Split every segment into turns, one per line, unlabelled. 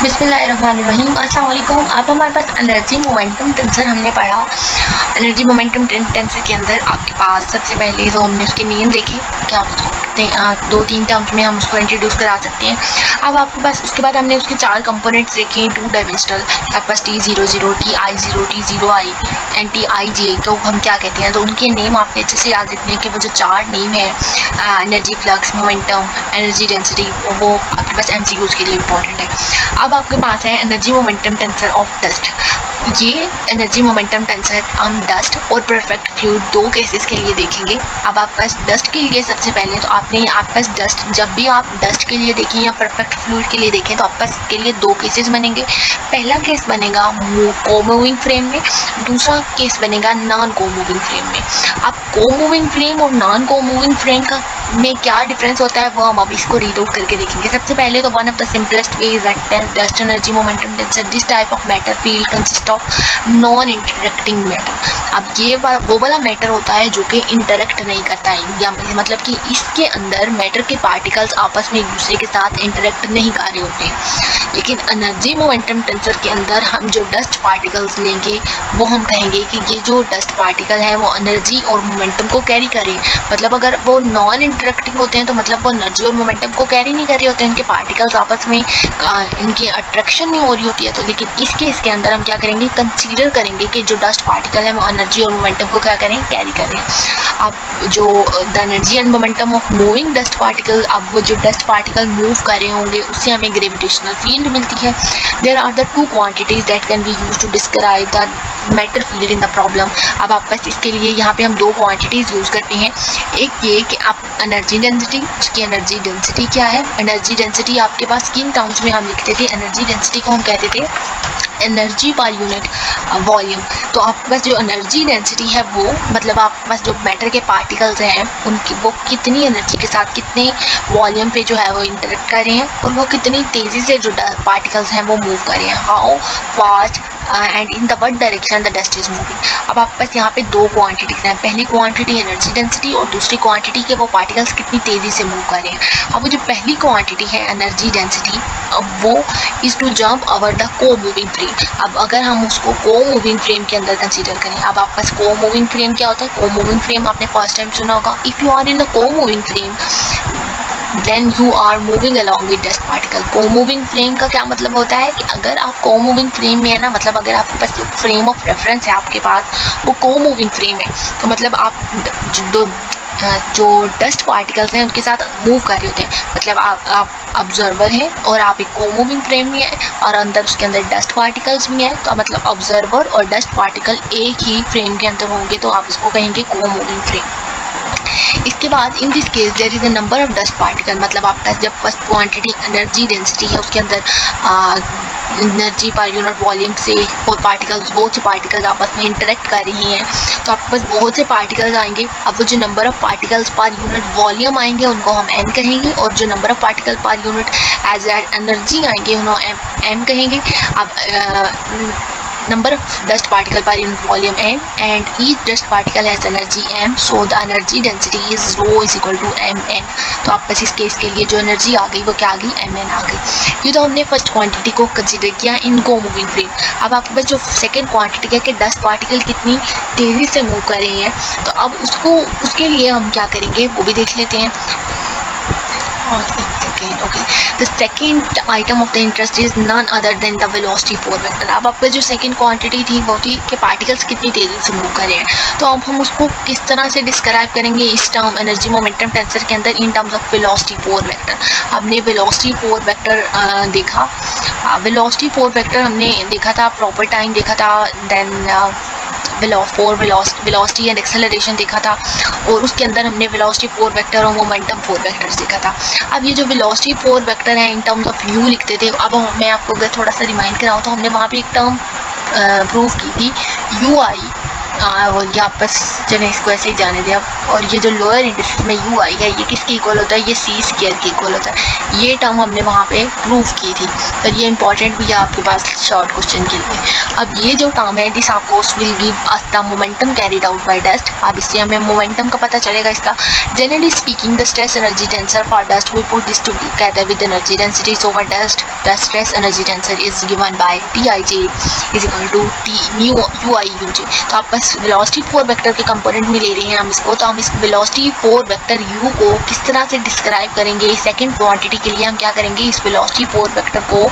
बिस्मिल्लाहिर्रहमानिर्रहीम। अस्सलाम वालेकुम। अब हमारे पास एनर्जी मोमेंटम टेंसर हमने पढ़ा। एनर्जी मोमेंटम टेंसर के अंदर आपके पास सबसे पहले तो हमने उसके नेम देखे, क्या दो तीन टर्म्स में हम उसको इंट्रोड्यूस करा सकते हैं। अब आपके पास उसके बाद हमने उसके चार कंपोनेंट्स देखे, टू डायमेंशनल। आपके पास T00, TI0, T0I and TIJ। तो हम क्या कहते हैं, तो उनके नेम आपने अच्छे से याद रखने हैं कि वो जो चार नेम है, energy flux, momentum, energy density, वो आपके पास MCQs के लिए इंपॉर्टेंट है। अब आपके पास है energy momentum tensor of dust. ये एनर्जी मोमेंटम टेंसर हम डस्ट और परफेक्ट फ्लूइड दो केसेस के लिए देखेंगे। अब आपके पास डस्ट के लिए सबसे पहले तो आपके पास डस्ट, जब भी आप डस्ट के लिए देखें या परफेक्ट फ्लूइड के लिए देखें तो आपके पास इसके लिए दो केसेस बनेंगे। पहला केस बनेगा को मूविंग फ्रेम में, दूसरा केस बनेगा नॉन को मूविंग फ्रेम में। अब को मूविंग फ्रेम और नॉन को मूविंग फ्रेम का में क्या डिफरेंस होता है वो हम अब इसको रीड आउट करके देखेंगे। सबसे पहले तो one of the simplest way is that dust energy momentum tensor this type of matter field consist of non interacting matter. अब ये वो वाला मैटर होता है जो कि इंटरेक्ट नहीं करता है, या मतलब कि इसके अंदर मैटर के पार्टिकल्स आपस में एक दूसरे के साथ इंटरेक्ट नहीं कर रहे होते हैं। लेकिन एनर्जी मोमेंटम टेंसर के अंदर हम जो डस्ट पार्टिकल्स लेंगे वो हम कहेंगे कि ये जो डस्ट पार्टिकल है वो एनर्जी और मोमेंटम को कैरी करें। मतलब अगर वो नॉन इंटरेक्टिंग होते हैं तो मतलब वो एनर्जी और मोमेंटम को कैरी नहीं कर रहे होते हैं, इनके पार्टिकल्स आपस में इनकी अट्रैक्शन नहीं हो रही होती है। तो लेकिन इस केस के अंदर हम क्या करेंगे, कंसीडर करेंगे कि जो डस्ट पार्टिकल है वो एनर्जी और मोमेंटम को क्या करें, कैरी करें। अब जो the energy and momentum of moving dust particle, अब वो जो डस्ट पार्टिकल मूव कर रहे होंगे उससे हमें ग्रेविटेशनल फील्ड मिलती है। There are the two quantities that can be used to describe the matter field in the problem. अब आप बस इसके लिए यहाँ पे हम दो क्वांटिटीज यूज करते हैं। एक ये कि आप एनर्जी डेंसिटी, उसकी एनर्जी डेंसिटी क्या है। एनर्जी डेंसिटी आपके पास किन टर्म्स में हम लिखते थे, एनर्जी डेंसिटी को हम कहते थे एनर्जी पर यूनिट वॉल्यूम। तो आपके पास जो एनर्जी डेंसिटी है वो मतलब आपके पास जो मैटर के पार्टिकल्स हैं उनकी वो कितनी एनर्जी के साथ कितने वॉल्यूम पे जो है वो इंटरेक्ट कर रहे हैं और वो कितनी तेज़ी से जो पार्टिकल्स हैं वो मूव कर रहे हैं, how fast and in the what direction the dust is moving. अब आपके पास यहाँ पे दो क्वांटिटीज हैं, पहली क्वांटिटी एनर्जी डेंसिटी और दूसरी क्वांटिटी के वो पार्टिकल्स कितनी तेज़ी से मूव कर रहे हैं। अब वो जो पहली क्वांटिटी है एनर्जी डेंसिटी, अब वो is to jump over the comoving frame. अब अगर हम उसको को मूविंग फ्रेम के अंदर कंसीडर करें, अब आपके पास को मूविंग फ्रेम क्या होता है, को मूविंग फ्रेम आपने फर्स्ट टाइम सुना होगा, if you are in the comoving frame then you are moving along with dust particle. Comoving frame का क्या मतलब होता है कि अगर आप को मूविंग फ्रेम में है ना, मतलब अगर आपके पास फ्रेम ऑफ रेफरेंस है आपके पास वो को मूविंग फ्रेम है, तो मतलब आप जो डस्ट पार्टिकल्स हैं उनके साथ मूव कर रहे होते हैं। मतलब आप ऑब्जर्वर हैं और आप एक को मूविंग फ्रेम में है और अंदर उसके अंदर डस्ट पार्टिकल्स भी हैं, तो मतलब ऑब्जर्वर और डस्ट पार्टिकल एक ही फ्रेम के अंदर होंगे तो आप इसको कहेंगे को मूविंग फ्रेम। इसके बाद in this case there is a number of dust particle, मतलब आपका जब फर्स्ट क्वांटिटी एनर्जी डेंसिटी है उसके अंदर एनर्जी पर यूनिट वॉल्यूम से और पार्टिकल्स, बहुत से पार्टिकल्स आपस में इंटरेक्ट कर रही हैं तो आपके पास बहुत से पार्टिकल्स आएंगे। अब वो जो number of particles per unit volume आएंगे उनको हम n कहेंगे और जो number of particle per unit as energy आएंगे उन्हें m कहेंगे। अब number of dust particle per unit volume m and each dust particle has energy m, so the energy density is rho is equal to mn। तो आप बस इस case के लिए जो एनर्जी आ गई वो क्या आ गई, mn आ गई। ये तो हमने फर्स्ट क्वांटिटी को कंसीडर किया इन को मूविंग फ्रेम। अब आपके पास जो सेकंड क्वांटिटी है कि डस्ट पार्टिकल कितनी तेज़ी से मूव कर रहे हैं, तो अब उसके लिए हम क्या करेंगे वो भी देख लेते हैं। Okay. The second item of the interest is none other than the velocity force vector। अब आपका जो सेकंड क्वांटिटी थी वो थी कि पार्टिकल्स कितनी तेज़ी से मूव कर रहे हैं, तो अब हम उसको किस तरह से डिस्क्राइब करेंगे इस टर्म एनर्जी मोमेंटम टेंसर के अंदर इन terms of velocity force vector. हमने वेलोसिटी फोर्स वेक्टर देखा, वेलोसिटी फोर्स वेक्टर हमने देखा था, प्रॉपर टाइम देखा था, देन वेलोसिटी एंड एक्सेलरेशन देखा था और उसके अंदर हमने वेलोसिटी फोर्स वेक्टर और मोमेंटम फोर्स वेक्टर्स देखा था। अब ये जो वेलोसिटी फोर्स वेक्टर है इन टर्म्स ऑफ यू लिखते थे, अब मैं आपको अगर थोड़ा सा रिमाइंड कराऊँ तो हमने वहाँ पे एक टर्म प्रूव की थी ui वो ये आपस चलें इसको ऐसे ही जाने दें अब। और ये जो लोअर इंडेक्स में यू आई है ये किसके इक्वल होता है, ये सी स्क्वायर के इक्वल होता है। ये टर्म हमने वहाँ पे प्रूव की थी, तो ये इंपॉर्टेंट भी है आपके पास शॉर्ट क्वेश्चन के लिए। अब ये जो टर्म है this of course will give us the momentum carried out by dust. अब इससे हमें मोमेंटम का पता चलेगा इसका। Generally speaking the stress energy tensor for dust we put this together with energy density over dust. The stress energy tensor is given by Tij is equal to T nu U I U J. तो आप बस velocity 4 vector के component में ले रहे हैं हम इसको, तो हम इस वेलोसिटी 4 वेक्टर u को किस तरह से डिस्क्राइब करेंगे। सेकंड क्वांटिटी के लिए हम क्या करेंगे, इस वेलोसिटी 4 वेक्टर को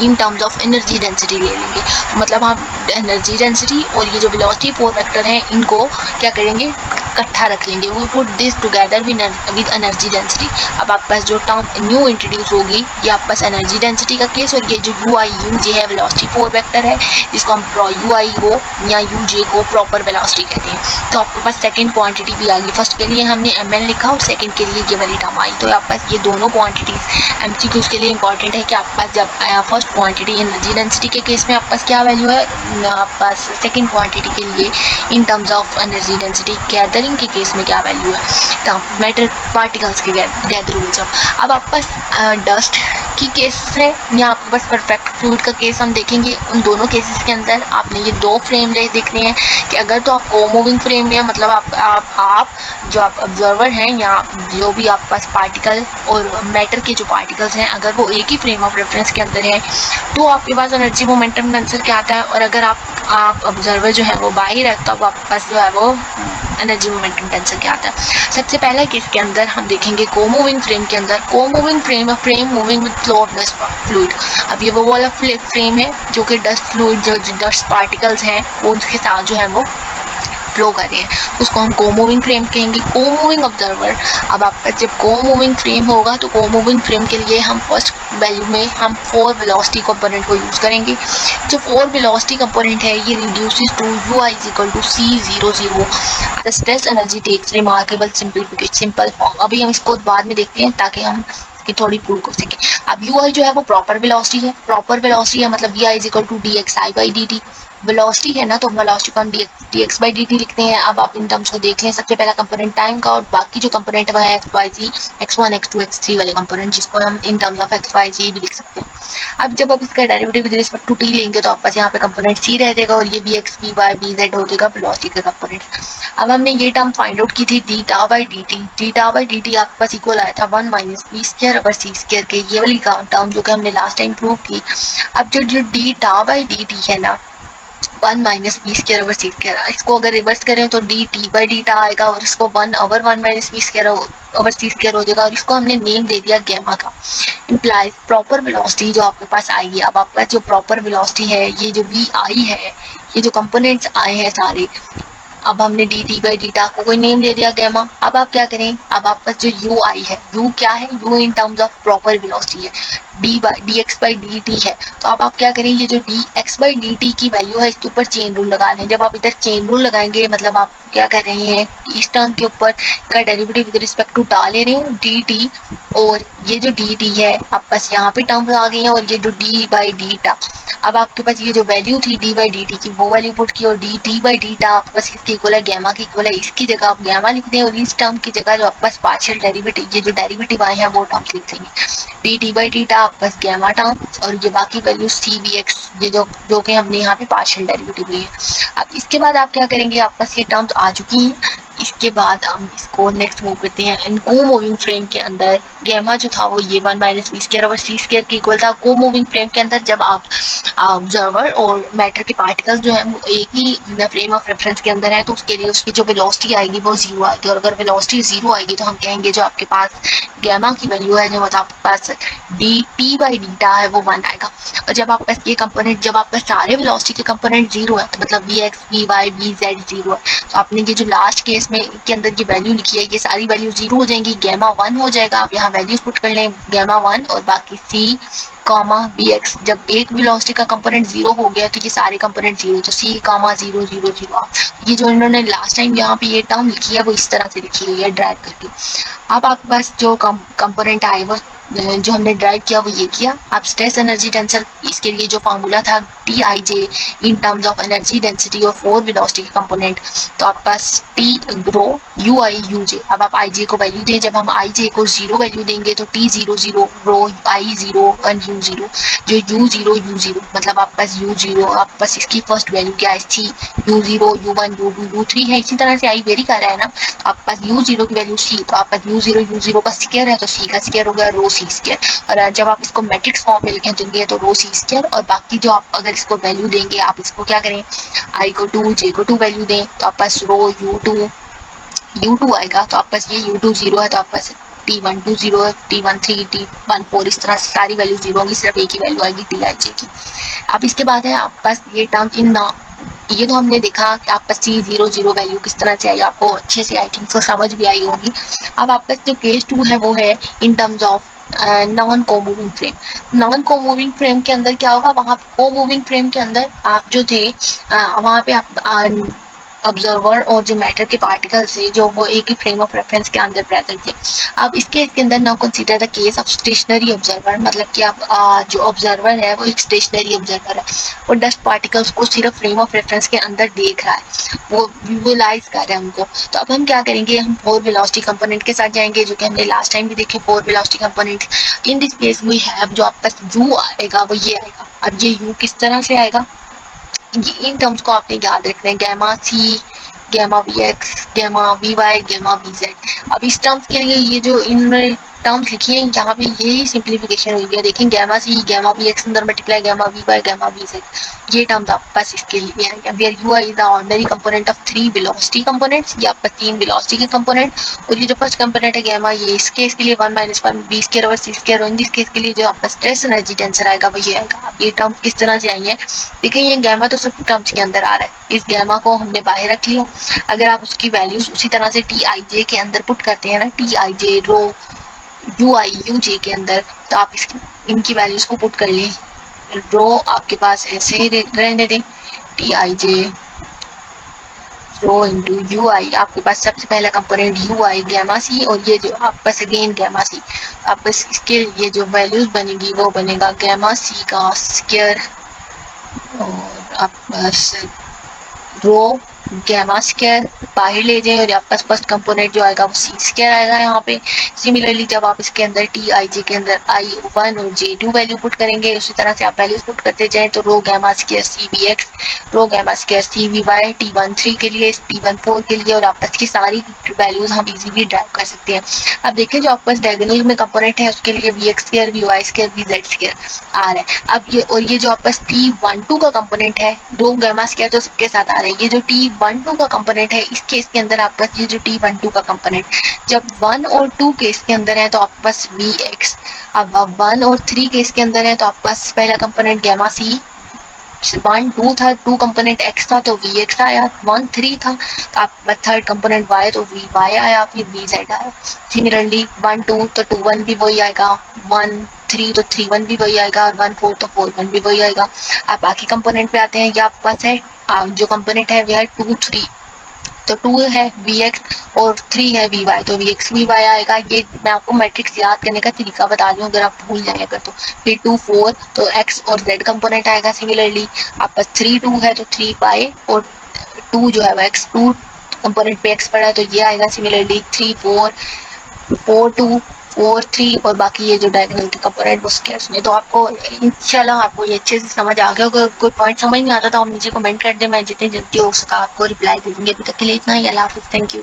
इन टर्म्स ऑफ एनर्जी डेंसिटी ले लेंगे। तो मतलब हम एनर्जी डेंसिटी और ये जो वेलोसिटी 4 वेक्टर हैं इनको क्या करेंगे, इकट्ठा रख लेंगे। We put this together with energy density. अब आपके पास जो टर्म न्यू इंट्रोड्यूस होगी ये आपके पास एनर्जी डेंसिटी का केस, और ये जो यू आई यू जे है वेलोसिटी 4 वेक्टर है, इसको हम यू आई को या यू जे को प्रॉपर वेलोसिटी कहते हैं। तो आपके पास सेकंड क्वांटिटी भी आ गई। फर्स्ट के लिए हमने एम एल लिखा और सेकंड के लिए ये वाली टर्म आई। तो आपके पास ये दोनों क्वांटिटीज एमसीक्यूज के लिए इंपॉर्टेंट है कि आपके पास जब फर्स्ट क्वांटिटी एनर्जी डेंसिटी के केस में आपके पास क्या वैल्यू है, आपके पास सेकंड क्वांटिटी के लिए इन terms of energy density gathering के केस में क्या वैल्यू है, तो मैटर पार्टिकल्स के गैदरिंग। अब आपके पास डस्ट की केस है या आपके पास परफेक्ट फ्लूइड का केस हम देखेंगे। उन दोनों केसेस के अंदर आपने ये दो फ्रेम देखने हैं कि अगर तो आप को मूविंग फ्रेम में, मतलब आप जो आप ऑब्जर्वर हैं या जो भी आपके पास पार्टिकल और मैटर के जो पार्टिकल्स हैं अगर वो एक ही फ्रेम ऑफ रेफरेंस के अंदर है तो आपके पास एनर्जी मोमेंटम का आंसर क्या आता है। और अगर आप ऑब्जर्वर जो है वो बाहर है तो अब आपके पास जो है वो एनर्जी मोमेंटम टेंसर क्या आता है। सबसे पहला केस के अंदर हम देखेंगे को मूविंग फ्रेम के अंदर। को moving frame moving with flow of dust fluid. अब ये वो वाला फ्रेम है जो कि डस्ट फ्लूइड जो डस्ट पार्टिकल्स हैं वो उसके साथ जो है वो फ्लो कर रहे हैं, उसको हम को मूविंग फ्रेम कहेंगे। को मूविंग ऑब्जर्वर। अब आपका जब को मूविंग फ्रेम होगा तो को मूविंग फ्रेम के लिए हम फर्स्ट वैल्यू में हम 4 वेलोसिटी कंपोनेंट को यूज करेंगे। जो 4 वेलोसिटी कंपोनेंट है ये reduces to U I is equal to C00। The stress energy takes remarkable simple form. अभी हम इसको बाद में देखते हैं ताकि हम कि थोड़ी प्रूव कर सके। अब यू आई जो है वो प्रॉपर वेलोसिटी है। प्रॉपर वेलोसिटी है मतलब V I is equal to D X I by D T. Velocity है ना तो वेलोसिटी को हम D X by D T लिखते हैं। अब आप इन टर्म्स को देख लें। सबसे पहला कंपोनेंट टाइम का और बाकी जो कंपोनेंट है एक्स वाई जी x1 x2 x3 वाले कंपोनेंट जिसको हम in terms of X Y Z भी लिख सकते हैं। अब जब आप इसका derivative with respect to T लेंगे तो आपके पास यहाँ पे कंपोनेंट सी रह जाएगा और ये भी X B Y B Z हो जाएगा वेलोसिटी का कंपोनेंट। अब हमने ये टर्म फाइंड आउट की थी D tau by D T. D tau by D T आपके पास इक्वल आया था 1 minus B square over C square के, ये वाली टर्म जो कि हमने लास्ट टाइम प्रूव की। अब जो डीटा बाई डी टी है ना 1 minus B square over C square, इसको अगर रिवर्स करें तो डी टी बाई डीटा आएगा और इसको 1 over 1 minus B square over C square हो जाएगा और इसको हमने नेम दे दिया गैमा का। इम्प्लाइज प्रॉपर वेलोसिटी जो आपके पास आएगी। अब आपके पास जो प्रॉपर वेलोसिटी है ये जो वी आई है, ये जो कंपोनेंट्स आए हैं सारे, अब हमने डी टी बाई डीटा को कोई नेम दे दिया गैमा। अब आप क्या करें, अब आपका जो यू आई है, यू क्या है, U in terms of proper velocity है, D X by D T है। तो अब आप क्या करें, ये जो D X by D T की वैल्यू है इसके ऊपर चेन रूल लगा लें। जब आप इधर चेन रूल लगाएंगे मतलब आप क्या कर रहे हैं, इस टर्म के ऊपर का डेरिवेटिव विद रिस्पेक्ट टू डाल ले रहे हैं डी टी, और ये जो डी टी है आप बस यहाँ पे टर्म्स आ गई हैं और ये जो डी बाई डीटा। अब आपके पास ये जो वैल्यू थी डी बाई डी टी की वो वैल्यू पुट की और डी टी बाई डीटा आपके पास इसकी इक्वल है गैमा की इक्वल है। इसकी जगह आप गैमा लिख दें और इस टर्म की जगह जो आपके पास पार्शियल डेरिवेटिव ये जो डेरिवेटिव आए हैं वो टर्म्स लिख देंगे। डी टी बाई डीटा आपके पास गैमा टर्म और ये बाकी वैल्यू सी वी एक्स ये जो कि हमने यहाँ पे पार्शियल डेरिवेटिव ली है। अब इसके बाद आप क्या करेंगे, आपके पास ये टर्म्स आ चुकी हैं। इसके बाद हम इसको नेक्स्ट मूव करते हैं। इन को मूविंग फ्रेम के अंदर गैमा जो था वो ये 1 minus B square over C square के इक्वल था। को मूविंग फ्रेम के अंदर जब आप ऑब्जर्वर और मैटर के पार्टिकल्स जो है वो एक ही फ्रेम ऑफ रेफरेंस के अंदर है तो उसके लिए उसकी जो वेलोसिटी आएगी वो जीरो आएगी, और अगर वेलोसिटी जीरो आएगी तो हम कहेंगे जो आपके पास गैमा की वैल्यू है जो आपके पास डी टी बाई डीटा है वो 1 आएगा। और जब आपके पास ये कंपोनेंट, जब आपके सारे वेलोसिटी के कंपोनेंट जीरो है तो मतलब V X V Y V Z zero है, तो आपने ये जो लास्ट केस में के अंदर ये वैल्यू लिखी है ये सारी वैल्यू जीरो हो जाएंगी, गैमा 1 हो जाएगा। आप यहाँ वैल्यूज पुट कर लें गैमा 1 और बाकी सी कॉमा बी एक्स, जब एक वेलोसिटी का कंपोनेंट जीरो हो गया तो ये सारे कंपोनेंट जीरो, तो C comma zero zero zero. ये जो इन्होंने लास्ट टाइम यहाँ पे ये टर्म लिखी है वो इस तरह से लिखी हुई है ड्रैग करके। अब आपके पास जो कंपोनेंट आए वो जो हमने ड्राइव किया वो ये किया। अब स्ट्रेस एनर्जी टेंसर, इसके लिए जो फार्मूला था T I J in terms of energy density और फोर वेलोसिटी के कंपोनेंट, तो आपके पास T rho U I U J. अब आप आई जे को वैल्यू दें, जब हम आई जे को जीरो वैल्यू देंगे तो T zero zero row I zero and U zero, जो यू जीरो मतलब आपके पास यू जीरो, आपके पास इसकी फर्स्ट वैल्यू क्या है थी, U zero U one U two U three है। इसी तरह से आई वेरी कर रहा है ना, तो आपके पास यू जीरो की वैल्यू सी, तो आपका यू जीरो का स्क्वायर है तो सी का स्क्वायर हो गया रो सी स्क्वायर। और जब आप इसको मैट्रिक्स फॉर्म में लिखें तो ये तो रो सी स्क्वायर, और बाकी जो आप अगर इसको वैल्यू देंगे, आप इसको क्या करें, आई को टू जे को टू वैल्यू दें, तो आपके पास रो यू टू आएगा, तो आपके पास ये यू टू जीरो है तो आपके पास टी वन टू जीरो है, T one three T one four, इस तरह से सारी वैल्यू जीरो होगी, सिर्फ एक ही वैल्यू आएगी टी आई जे की। अब इसके बाद है आपके पास ये टर्म इन ना, ये तो हमने देखा कि आपका सी जीरो जीरो वैल्यू किस तरह से आई, आपको अच्छे से आई थिंक सो समझ भी आई होगी। अब आपका जो केस टू है वो है इन टर्म्स ऑफ नॉन को मूविंग फ्रेम। नॉन को मूविंग फ्रेम के अंदर क्या होगा, वहां को मूविंग फ्रेम के अंदर आप जो थे वहां पे आप ऑब्जर्वर और जो मैटर के पार्टिकल्स थे जो वो एक ही फ्रेम ऑफ रेफरेंस के अंदर प्रेजेंट थे। अब इस केस के अंदर now consider the case of stationary observer, मतलब कि आप जो ऑब्जर्वर है वो एक स्टेशनरी ऑब्जर्वर है और डस्ट पार्टिकल्स को सिर्फ फ्रेम ऑफ रेफरेंस के अंदर देख रहा है, वो विजुअलाइज कर रहा है उनको। तो अब हम क्या करेंगे, हम फोर वेलोसिटी कंपोनेंट के साथ जाएंगे, जो कि हमने लास्ट टाइम भी देखे four velocity component. In this case we have, जो आपका यू आएगा वो ये आएगा। अब ये यू किस तरह से आएगा, इन टर्म्स को आपने याद रखना है, gamma C, gamma V X, gamma V Y, gamma V Z. अब इस टर्म्स के लिए ये जो इन टर्म्स लिखी है यहाँ पे यही सिंप्लीफिकेशन हुई है, देखें gamma C gamma V X अंदर multiply gamma V Y gamma V Z, ये टर्म्स आपके पास इसके लिए है। Where U I is the ordinary component of three velocity components, ये आपका तीन वेलोसिटी के कंपोनेंट, और ये जो फर्स्ट कंपोनेंट है गैमा, ये इस केस के लिए one minus one B square over C square, और इन दिस केस के लिए जो आपका स्ट्रेस एनर्जी टेंसर आएगा वो ये आएगा। ये टर्म किस तरह से आई है, देखिए ये गैमा तो सब टर्म्स के अंदर आ रहा है, इस गैमा को हमने बाहर रख लिया। अगर आप उसकी वैल्यूज उसी तरह से टी आई जे के अंदर पुट करते हैं ना, T I J rho U I U J के अंदर, तो आप इसकी इनकी वैल्यूज को पुट कर लें। रो आपके पास ऐसे ही रहने दें, T I J rho into U I, आपके पास सबसे पहला component U I gamma C, और ये जो आपके पास अगेन गैमा सी, आप बस इसके ये जो वैल्यूज बनेगी वो बनेगा गैमा सी का स्क्वायर, और आप बस रो गैमा स्क्वायर बाहर ले जाए और आपका फर्स्ट कंपोनेंट जो आएगा वो सी स्क्वायर आएगा यहाँ पे। सिमिलरली जब आप इसके अंदर टी आई जे के अंदर आई वन और जे टू वैल्यू पुट करेंगे, उसी तरह से आप वैल्यूज पुट करते जाएं, तो rho gamma square C V X, rho gamma square C V Y, T one three के लिए, टी वन फोर के लिए, और आपस की सारी वैल्यूज हम इजीली ड्राइव कर सकते हैं। अब देखिए जो आपके पास डायगोनल में कंपोनेंट है उसके लिए V X square V Y square V Z square आ रहा है। अब ये और ये जो आपका टी वन टू का कंपोनेंट है, रो गैमा स्क्वायर तो सबके साथ आ रहा है, ये जो टी वन टू का कंपोनेंट है इस केस के अंदर आपका ये जो टी वन टू का कंपोनेंट जब वन और टू केस के अंदर है तो आपके पास वी एक्स, अब वन और थ्री केस के अंदर है तो आपके पास पहला कंपोनेंट गैमा सी, वन टू था, टू कंपोनेंट एक्स था तो वी एक्स आया, वन थ्री था तो आप थर्ड कंपोनेंट वाई तो वी वाई आया, फिर वी जेड आया। सिमिलरली वन टू तो टू वन भी वही आएगा, वन थ्री तो थ्री वन भी वही आएगा, और वन फोर तो फोर वन भी वही आएगा। आप बाकी कंपोनेंट पे आते हैं, ये आपके पास है जो कंपोनेंट है वह है टू थ्री, तो टू है वी एक्स और थ्री है वी वाई, तो वी एक्स वी वाई आएगा। ये मैं आपको मैट्रिक्स याद करने का तरीका बता रही हूँ, अगर आप भूल जाए अगर तो। फिर टू फोर तो एक्स और जेड कंपोनेंट आएगा। सिमिलरली आपका थ्री टू है तो थ्री वाई और टू जो है वो एक्स टू कंपोनेंट पे एक्स पड़ा है तो ये आएगा। Similarly three four four two four three, और बाकी ये जो डायगोनल के कंपोनेंट वो स्क्वायर्स में। तो आपको इंशाल्लाह आपको ये अच्छे से समझ आ गया। अगर कोई पॉइंट समझ नहीं आता तो आप मुझे कमेंट कर दें, मैं जितनी जल्दी हो सका आपको रिप्लाई दे दूंगी। अभी तक के लिए इतना ही, अल्लाह हाफिज़, थैंक यू।